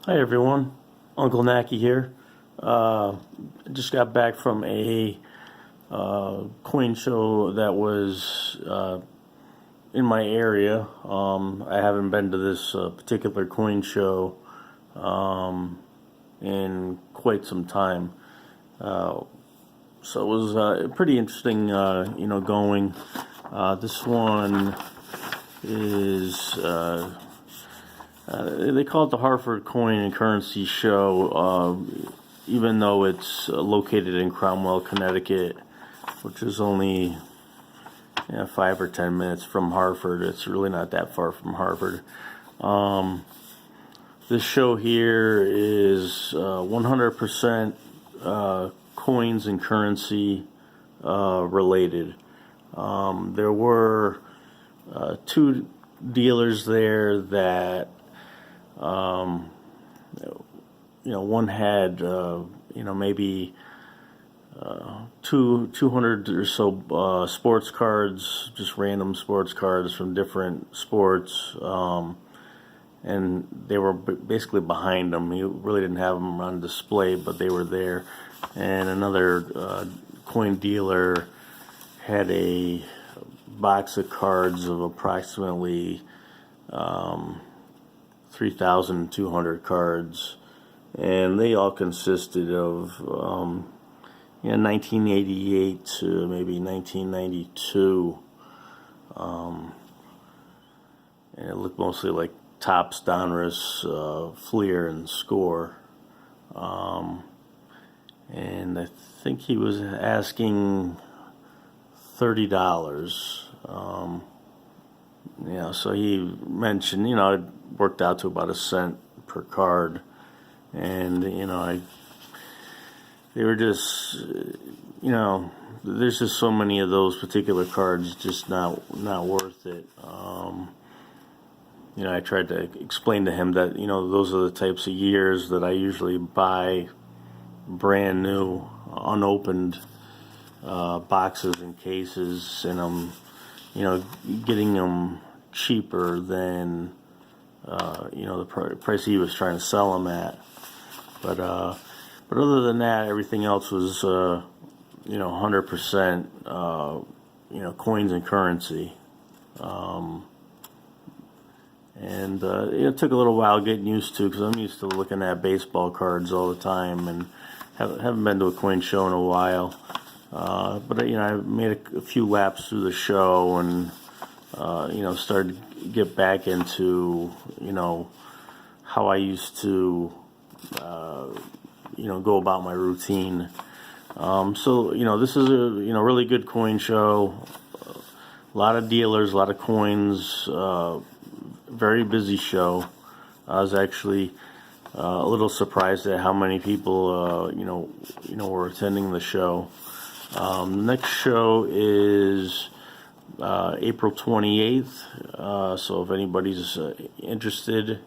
Hi everyone, Uncle Nacki here. Just got back from a coin show that was in my area. I haven't been to this particular coin show in quite some time. So it was pretty interesting, going. This one is they call it the Hartford Coin and Currency Show, even though it's located in Cromwell, Connecticut, which is only 5 or 10 minutes from Hartford. It's really not that far from Hartford. This show here is 100% coins and currency related. There were two dealers there that one had maybe 200 or so sports cards, just random sports cards from different sports, and they were basically behind them. You really didn't have them on display, but they were there. And another coin dealer had a box of cards of approximately 3,200 cards, and they all consisted of 1988 to maybe 1992, and it looked mostly like Topps, Donruss, Fleer, and Score, and I think he was asking $30. So he mentioned, it worked out to about a cent per card, and they were just, there's just so many of those particular cards, just not worth it. I tried to explain to him that those are the types of years that I usually buy brand new, unopened boxes and cases, and I'm getting them cheaper than the price he was trying to sell them at. But other than that, everything else was 100% coins and currency. It took a little while getting used to, because I'm used to looking at baseball cards all the time, and haven't been to a coin show in a while. But I made a few laps through the show, and started to get back into how I used to go about my routine. So this is a really good coin show. A lot of dealers, a lot of coins. Very busy show. I was actually a little surprised at how many people were attending the show. The next show is April 28th, so if anybody's interested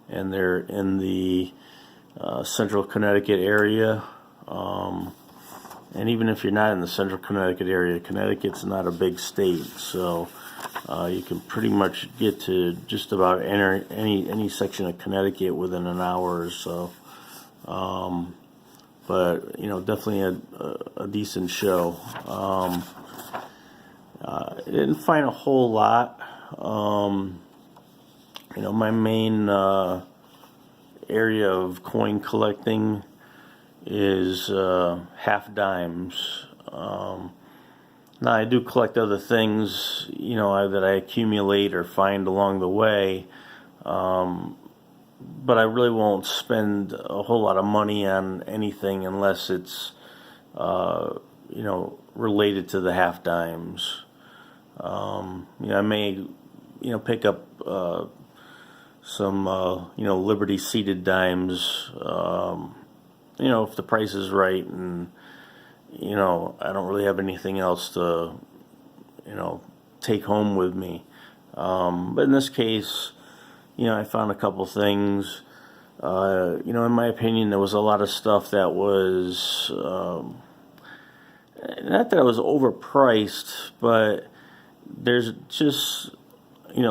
and they're in the central Connecticut area, and even if you're not in the central Connecticut area, Connecticut's not a big state, so you can pretty much get to just about any section of Connecticut within an hour or so. But definitely a decent show. I didn't find a whole lot. My main area of coin collecting is half dimes. Now I do collect other things, that I accumulate or find along the way. But I really won't spend a whole lot of money on anything unless it's, related to the half dimes. I may, pick up some, Liberty seated dimes, if the price is right, and I don't really have anything else to, take home with me. But in this case, I found a couple things. In my opinion, there was a lot of stuff that was, not that it was overpriced, but there's just,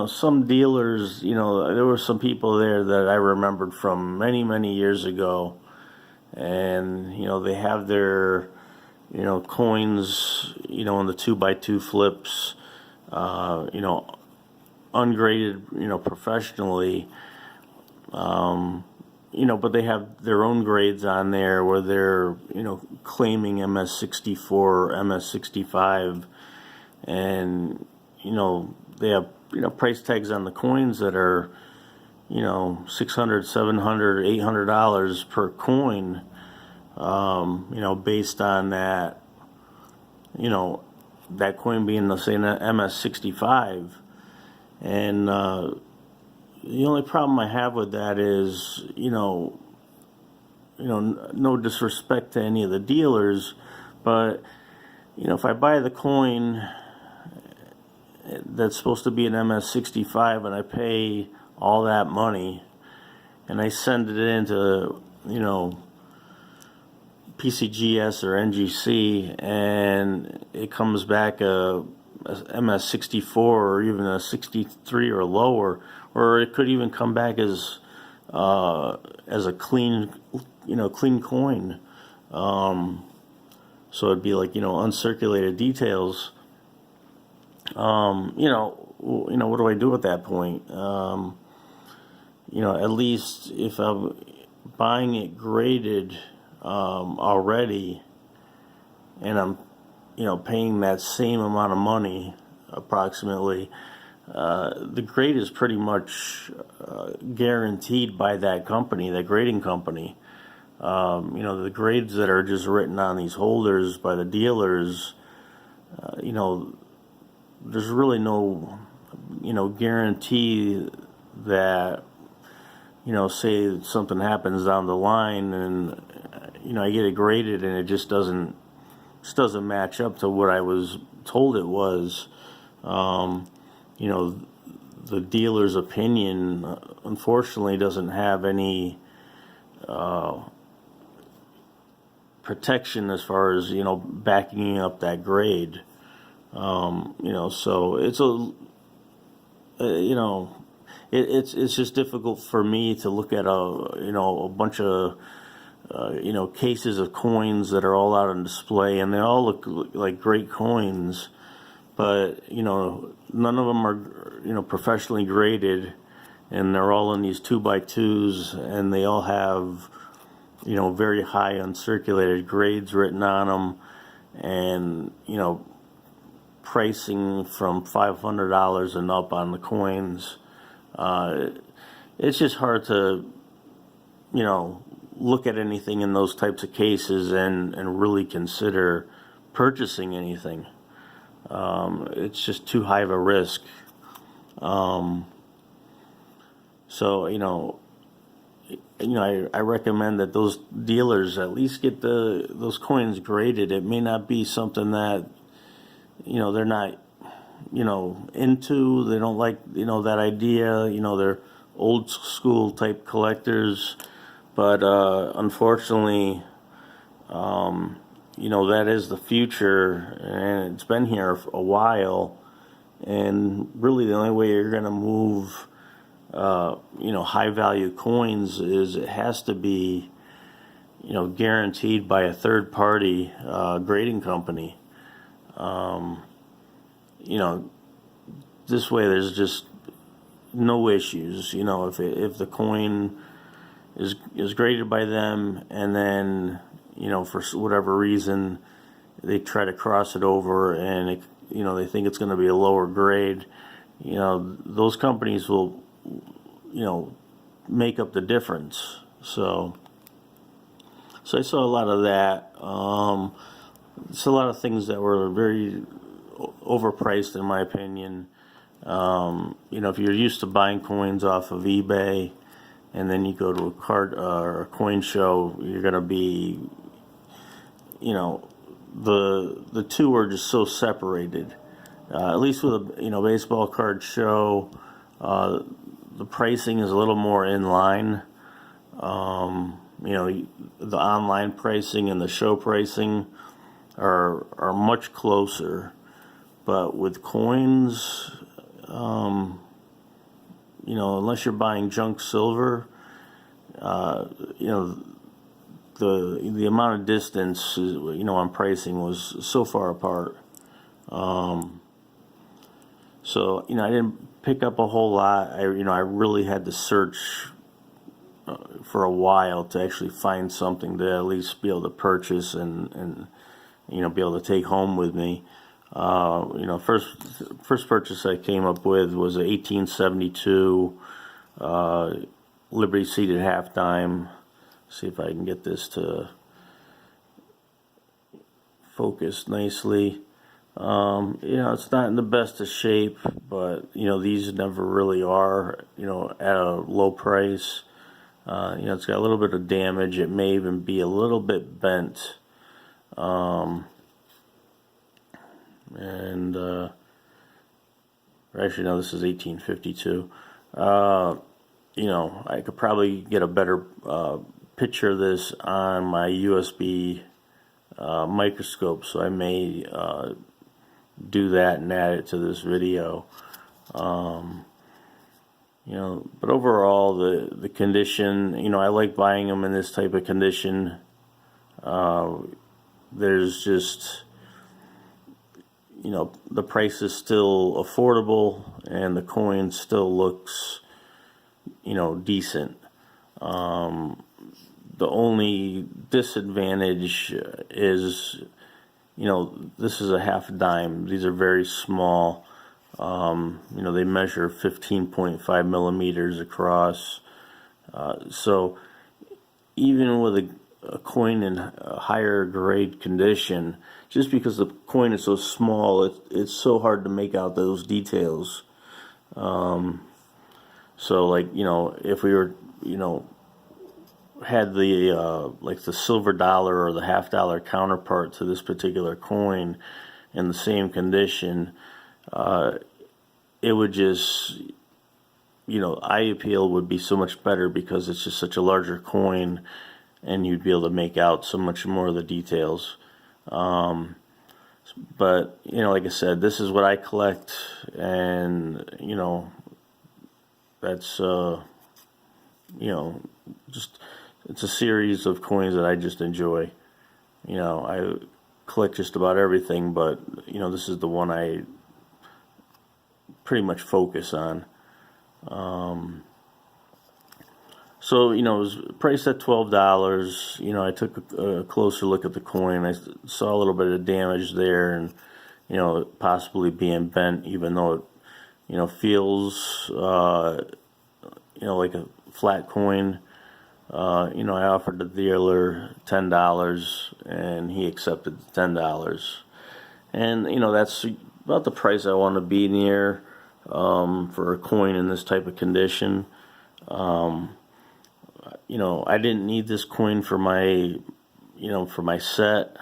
some dealers, there were some people there that I remembered from many, many years ago, and they have their coins in the 2x2 flips, ungraded professionally, but they have their own grades on there where they're claiming MS64 or MS65, and they have price tags on the coins that are $600, $700, $800 per coin, based on that, that coin being, let's say, an MS65. And the only problem I have with that is, no disrespect to any of the dealers, but, if I buy the coin that's supposed to be an MS65 and I pay all that money and I send it into, PCGS or NGC, and it comes back a MS64 or even a 63 or lower, or it could even come back as a clean coin. So it'd be like uncirculated details. What do I do at that point? At least if I'm buying it graded already, and I'm paying that same amount of money approximately, the grade is pretty much guaranteed by that company, that grading company. The grades that are just written on these holders by the dealers, there's really no guarantee that say something happens down the line and I get it graded and it just doesn't match up to what I was told it was. The dealer's opinion, unfortunately, doesn't have any protection as far as backing up that grade. So it's it's just difficult for me to look at a bunch of cases of coins that are all out on display, and they all look like great coins, but none of them are professionally graded, and they're all in these 2x2s, and they all have very high uncirculated grades written on them, and pricing from $500 and up on the coins. It's just hard to look at anything in those types of cases and really consider purchasing anything. It's just too high of a risk. So I recommend that those dealers at least get those coins graded. It may not be something that they're not into. They don't like that idea. They're old school type collectors, but unfortunately, that is the future, and it's been here for a while. And really, the only way you're going to move, high value coins is it has to be, guaranteed by a third party grading company. This way there's just no issues. If the coin is graded by them, and then for whatever reason they try to cross it over and they think it's going to be a lower grade, those companies will make up the difference. So I saw a lot of that. It's a lot of things that were very overpriced in my opinion. If you're used to buying coins off of eBay and then you go to a card or a coin show, you're going to be, the two are just so separated. At least with a baseball card show, the pricing is a little more in line. The online pricing and the show pricing are much closer. But with coins, unless you're buying junk silver, you know, the amount of distance, on pricing was so far apart. So, I didn't pick up a whole lot. I really had to search for a while to actually find something to at least be able to purchase and be able to take home with me. First purchase I came up with was a 1872 Liberty seated half dime. See if I can get this to focus nicely. It's not in the best of shape, but these never really are. At a low price. It's got a little bit of damage. It may even be a little bit bent. Actually, no, this is 1852. I could probably get a better picture of this on my USB microscope, so I may do that and add it to this video. But overall, the condition, I like buying them in this type of condition. There's just, the price is still affordable, and the coin still looks, decent. The only disadvantage is, this is a half dime. These are very small. They measure 15.5 millimeters across. So even with a coin in a higher grade condition, just because the coin is so small, it's so hard to make out those details. So if we were, had the the silver dollar or the half dollar counterpart to this particular coin in the same condition, it would just, eye appeal would be so much better because it's just such a larger coin, and you'd be able to make out so much more of the details. But like I said, this is what I collect, and that's just, it's a series of coins that I just enjoy. I collect just about everything, but this is the one I pretty much focus on. So it was priced at $12. I took a closer look at the coin. I saw a little bit of damage there, and possibly being bent, even though it feels like a flat coin. I offered the dealer $10, and he accepted the $10. And that's about the price I want to be near for a coin in this type of condition. I didn't need this coin for my set.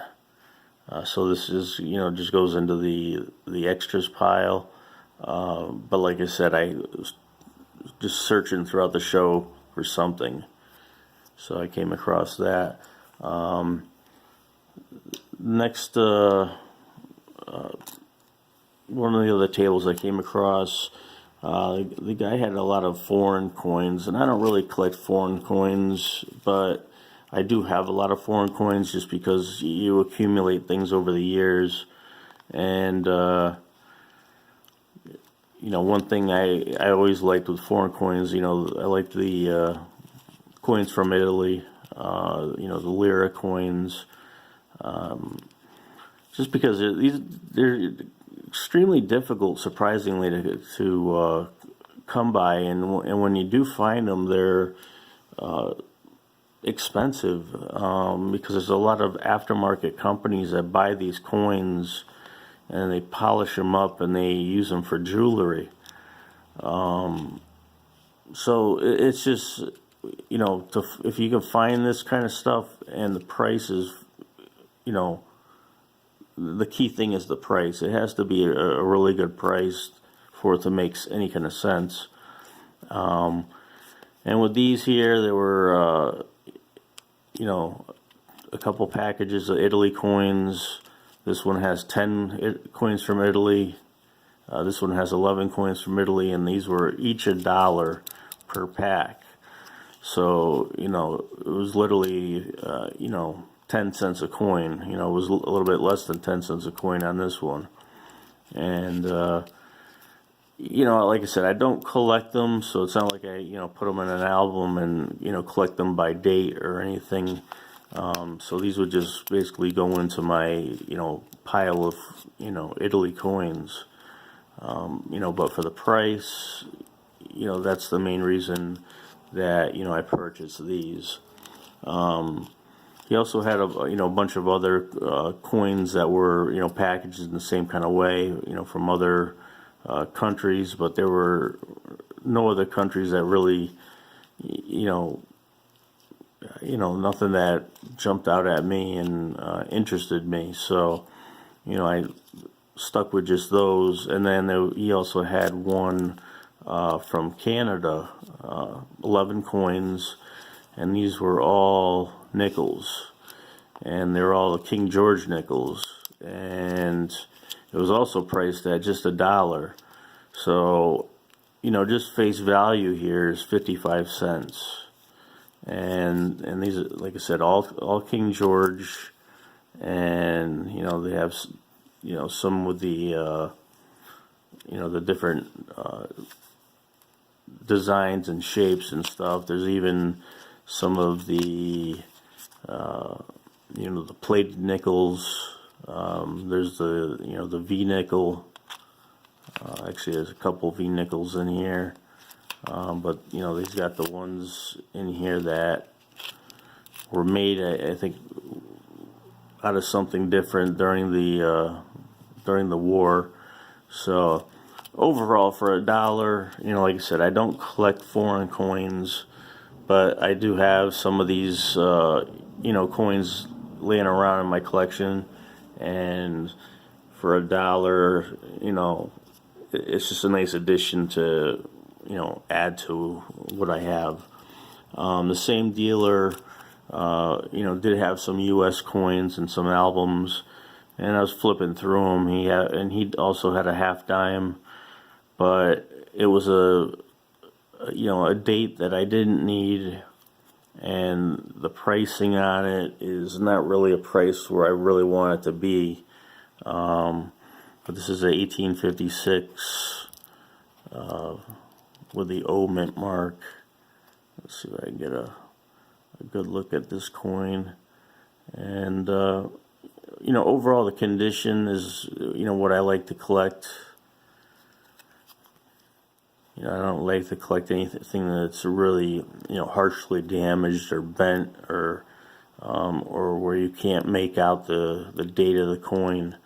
So this is, just goes into the extras pile. But like I said, I was just searching throughout the show for something. So I came across that. Next, one of the other tables I came across, the guy had a lot of foreign coins, and I don't really collect foreign coins, but I do have a lot of foreign coins just because you accumulate things over the years. And one thing I always liked with foreign coins, I liked the coins from Italy, the lira coins, just because they're extremely difficult, surprisingly, to come by, and when you do find them, they're expensive, because there's a lot of aftermarket companies that buy these coins and they polish them up and they use them for jewelry. So it's just, if you can find this kind of stuff and the price is, the key thing is the price. It has to be a really good price for it to make any kind of sense. And with these here, there were, a couple packages of Italy coins. This one has 10 coins from Italy. This one has 11 coins from Italy, and these were each $1 per pack. So, you know, it was literally, 10 cents a coin. You know, it was a little bit less than 10 cents a coin on this one. And, you know, like I said, I don't collect them, so it's not like I, put them in an album and, collect them by date or anything. So these would just basically go into my, pile of, Italy coins. But for the price, that's the main reason that, I purchased these. He also had a bunch of other coins that were packaged in the same kind of way, from other countries, but there were no other countries that really, nothing that jumped out at me and interested me. So, I stuck with just those. And then he also had one from Canada, 11 coins, and these were all nickels, and they're all King George nickels, and it was also priced at just $1. So, just face value here is 55 cents. And these are, like I said, all King George, and they have some with the the different designs and shapes and stuff. There's even some of the the plated nickels. There's the V nickel. Actually, there's a couple V nickels in here. But he's got the ones in here that were made, I think, out of something different during the war. So overall, for $1, like I said, I don't collect foreign coins, but I do have some of these coins laying around in my collection, and for $1, it's just a nice addition to add to what I have. The same dealer, did have some U.S. coins and some albums, and I was flipping through them. He also had a half dime, but it was a date that I didn't need, and the pricing on it is not really a price where I really want it to be. But this is a 1856 with the O mint mark. Let's see if I can get a good look at this coin. And overall the condition is what I like to collect. I don't like to collect anything that's really harshly damaged or bent, or where you can't make out the date of the coin.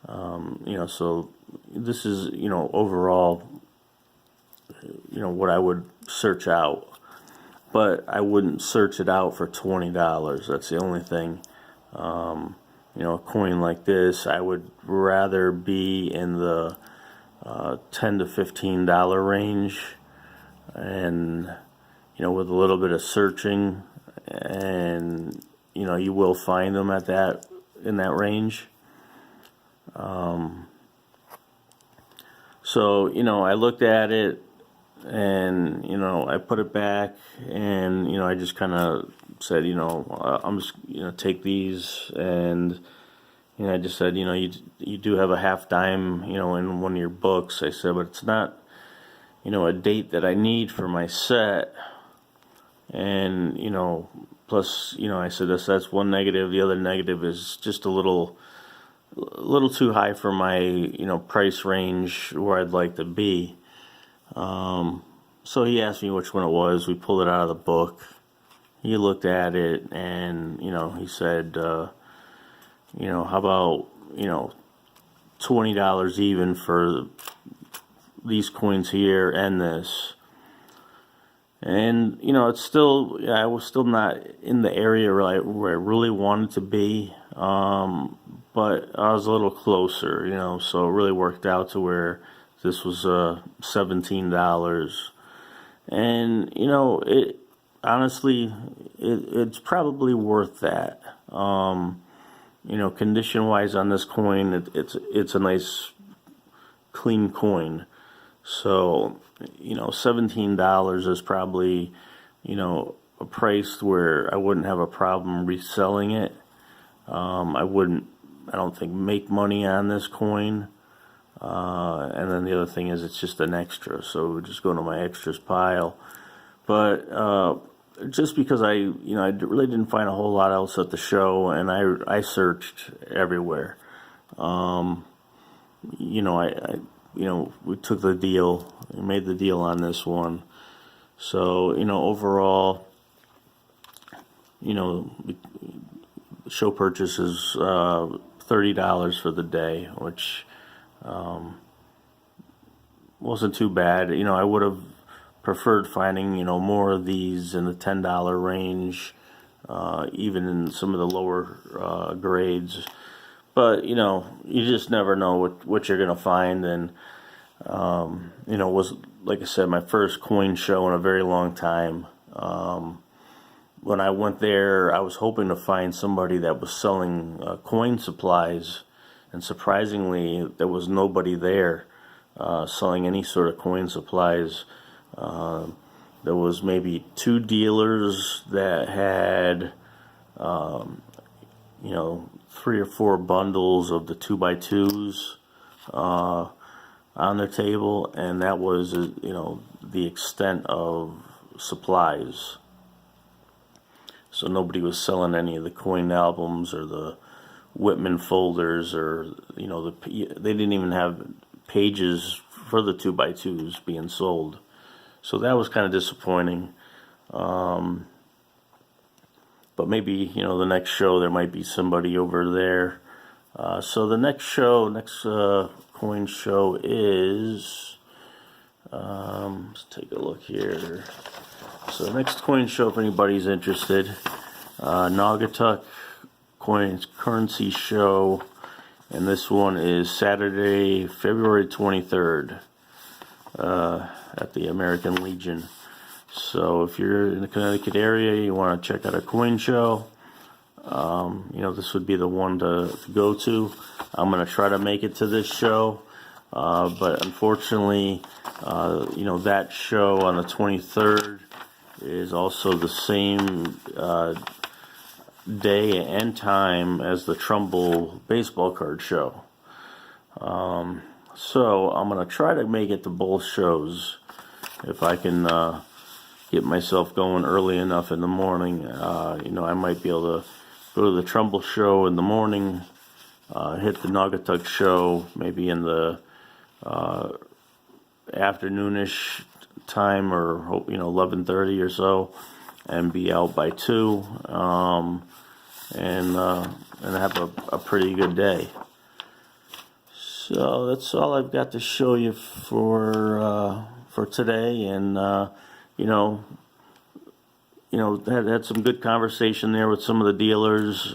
So this is overall what I would search out, but I wouldn't search it out for $20. That's the only thing. A coin like this, I would rather be in the $10 to $15 range, and with a little bit of searching, and you will find them in that range. So I looked at it, and I put it back, and I just kind of said, I'm just take these, and I just said, you do have a half dime, in one of your books. I said, but it's not, a date that I need for my set. And plus, I said that's one negative. The other negative is just a little too high for my price range where I'd like to be. So he asked me which one it was. We pulled it out of the book. He looked at it, and he said, how about $20 even for these coins here and this. And it's still, I was still not in the area where I really wanted to be, but I was a little closer, so it really worked out to where this was $17. And it honestly, it's probably worth that. Condition wise on this coin, it's a nice clean coin. So, $17 is probably, a price where I wouldn't have a problem reselling it. I don't think, make money on this coin. And then the other thing is it's just an extra, so it would just go to my extras pile. But just because I really didn't find a whole lot else at the show, and I searched everywhere. We took the deal, we made the deal on this one. So, overall, the show purchase is $30 for the day, which wasn't too bad. I would have preferred finding, more of these in the $10 range, even in some of the lower grades. But, you just never know what you're going to find. And, it was, like I said, my first coin show in a very long time. When I went there, I was hoping to find somebody that was selling coin supplies. And surprisingly, there was nobody there selling any sort of coin supplies. There was maybe 2 dealers that had, 3 or 4 bundles of the 2x2s on their table, and that was, the extent of supplies. So nobody was selling any of the coin albums or the Whitman folders, or they didn't even have pages for the 2x2s being sold. So that was kind of disappointing. But maybe, the next show there might be somebody over there. So the next coin show is, let's take a look here. So the next coin show, if anybody's interested, Naugatuck Coins Currency Show, and this one is Saturday, February 23rd, at the American Legion. So if you're in the Connecticut area, you want to check out a coin show, this would be the one to go to. I'm going to try to make it to this show, but unfortunately, that show on the 23rd is also the same day and time as the Trumbull baseball card show. So I'm going to try to make it to both shows if I can get myself going early enough in the morning. I might be able to go to the Trumbull show in the morning, hit the Naugatuck show maybe in the afternoonish time, or 11:30 or so, and be out by 2, and have a pretty good day. So that's all I've got to show you for today, and had some good conversation there with some of the dealers.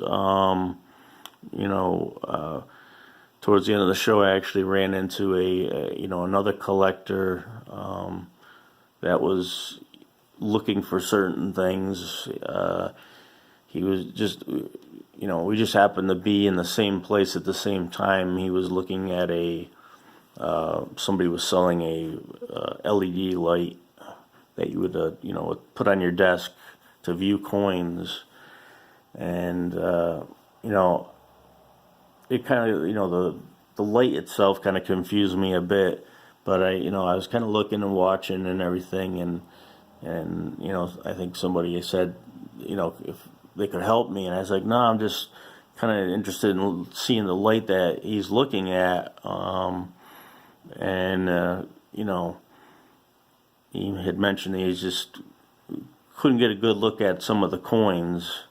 Towards the end of the show, I actually ran into another collector that was looking for certain things. He was just, we just happened to be in the same place at the same time. He was looking at somebody was selling a LED light that you would, put on your desk to view coins. And, it kind of, the light itself kind of confused me a bit, but I was kind of looking and watching and everything, and I think somebody said, if they could help me, and I was like, no, I'm just kind of interested in seeing the light that he's looking at, he had mentioned that he just couldn't get a good look at some of the coins,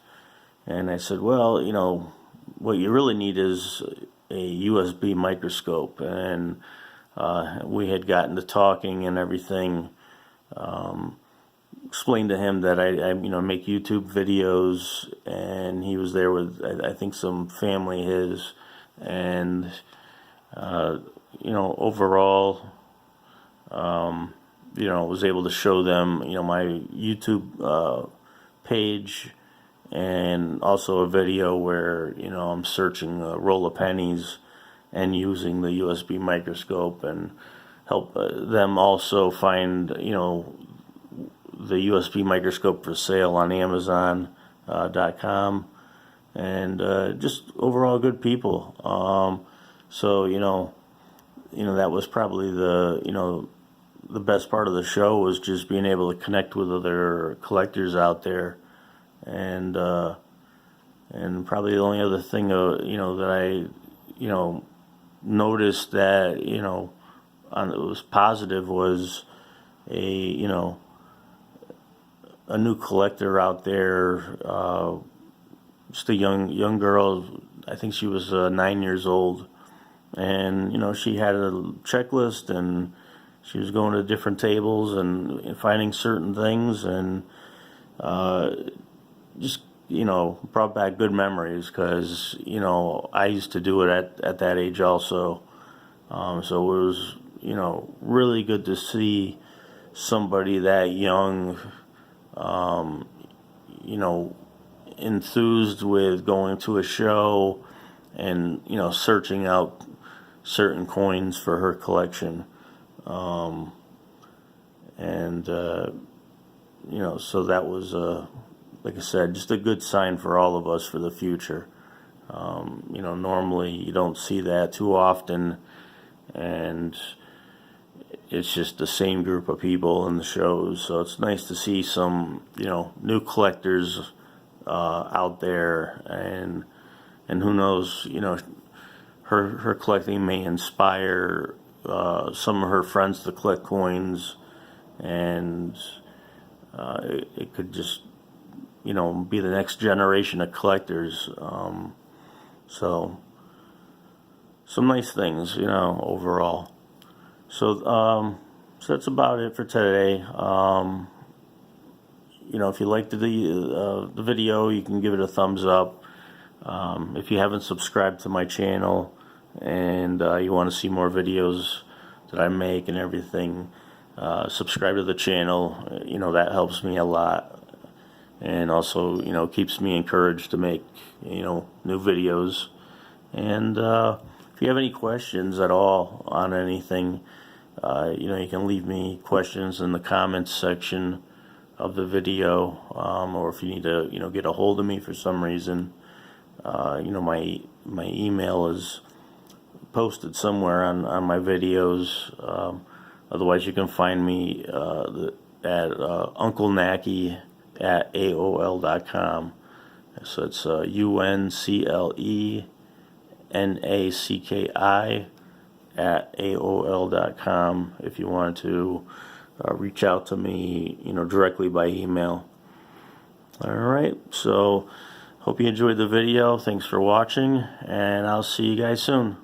and I said, well, what you really need is a USB microscope. And we had gotten to talking and everything. Explained to him that I make YouTube videos, and he was there with I think some family of his, and overall, was able to show them my YouTube page. And also a video where I'm searching a roll of pennies, and using the USB microscope, and help them also find, you know, the USB microscope for sale on Amazon.com, and just overall good people. So that was probably the best part of the show, was just being able to connect with other collectors out there, and probably the only other thing that I noticed that was positive was a new collector out there, just a young girl. I think she was 9 years old, and she had a checklist, and she was going to different tables and finding certain things, and just brought back good memories, because I used to do it at that age also. So it was really good to see somebody that young, enthused with going to a show and searching out certain coins for her collection, so that was like I said, just a good sign for all of us for the future. Normally you don't see that too often, and it's just the same group of people in the shows. So it's nice to see some, new collectors out there, and who knows, her collecting may inspire some of her friends to collect coins, and it could just, be the next generation of collectors. So some nice things, overall. So that's about it for today. If you liked the video, you can give it a thumbs up. If you haven't subscribed to my channel, and you want to see more videos that I make and everything, subscribe to the channel. That helps me a lot, and also keeps me encouraged to make new videos. And if you have any questions at all on anything, you can leave me questions in the comments section of the video, or if you need to get a hold of me for some reason, my email is posted somewhere on my videos. Otherwise, you can find me at unclenacki@aol.com. So it's unclenacki@aol.com if you want to reach out to me, directly by email. All right, so hope you enjoyed the video. Thanks for watching, and I'll see you guys soon.